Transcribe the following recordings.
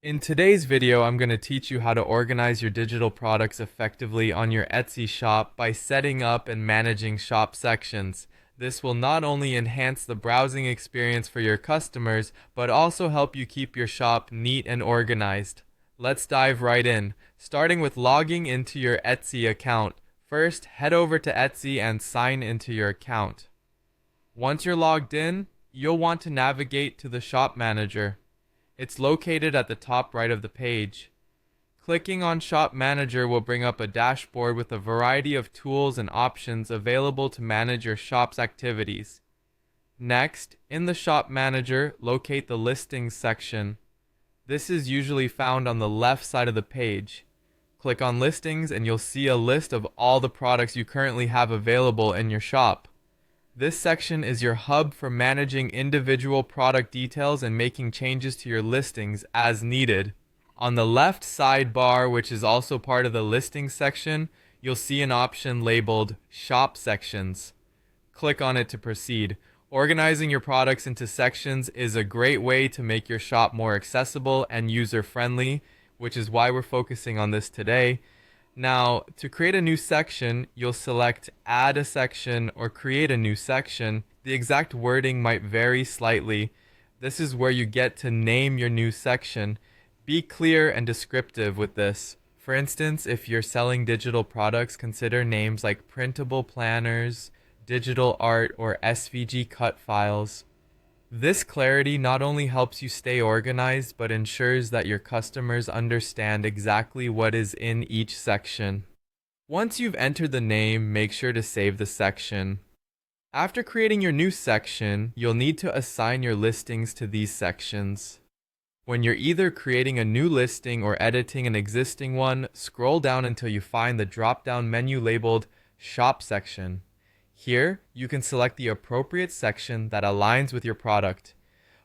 In today's video, I'm going to teach you how to organize your digital products effectively on your Etsy shop by setting up and managing shop sections. This will not only enhance the browsing experience for your customers, but also help you keep your shop neat and organized. Let's dive right in, starting with logging into your Etsy account. First, head over to Etsy and sign into your account. Once you're logged in, you'll want to navigate to the shop manager. It's located at the top right of the page. Clicking on Shop Manager will bring up a dashboard with a variety of tools and options available to manage your shop's activities. Next, in the Shop Manager, locate the Listings section. This is usually found on the left side of the page. Click on Listings and you'll see a list of all the products you currently have available in your shop. This section is your hub for managing individual product details and making changes to your listings as needed. On the left sidebar, which is also part of the listings section, you'll see an option labeled Shop Sections. Click on it to proceed. Organizing your products into sections is a great way to make your shop more accessible and user-friendly, which is why we're focusing on this today. Now, to create a new section, you'll select Add a Section or Create a New Section. The exact wording might vary slightly. This is where you get to name your new section. Be clear and descriptive with this. For instance, if you're selling digital products, consider names like printable planners, digital art, or SVG cut files. This clarity not only helps you stay organized, but ensures that your customers understand exactly what is in each section. Once you've entered the name, make sure to save the section. After creating your new section, you'll need to assign your listings to these sections. When you're either creating a new listing or editing an existing one, scroll down until you find the drop-down menu labeled Shop Section. Here, you can select the appropriate section that aligns with your product.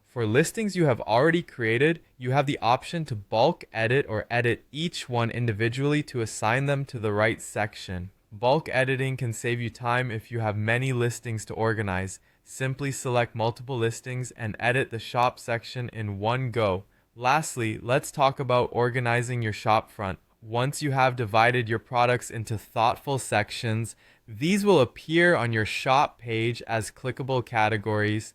For listings you have already created, you have the option to bulk edit or edit each one individually to assign them to the right section. Bulk editing can save you time if you have many listings to organize. Simply select multiple listings and edit the shop section in one go. Lastly, let's talk about organizing your shop front. Once you have divided your products into thoughtful sections, these will appear on your shop page as clickable categories.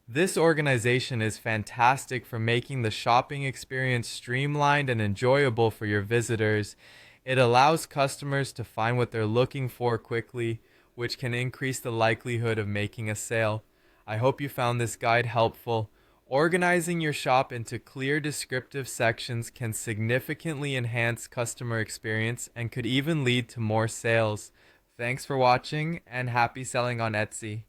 This organization is fantastic for making the shopping experience streamlined and enjoyable for your visitors. It allows customers to find what they're looking for quickly, which can increase the likelihood of making a sale. I hope you found this guide helpful. Organizing your shop into clear descriptive sections can significantly enhance customer experience and could even lead to more sales. Thanks for watching and happy selling on Etsy.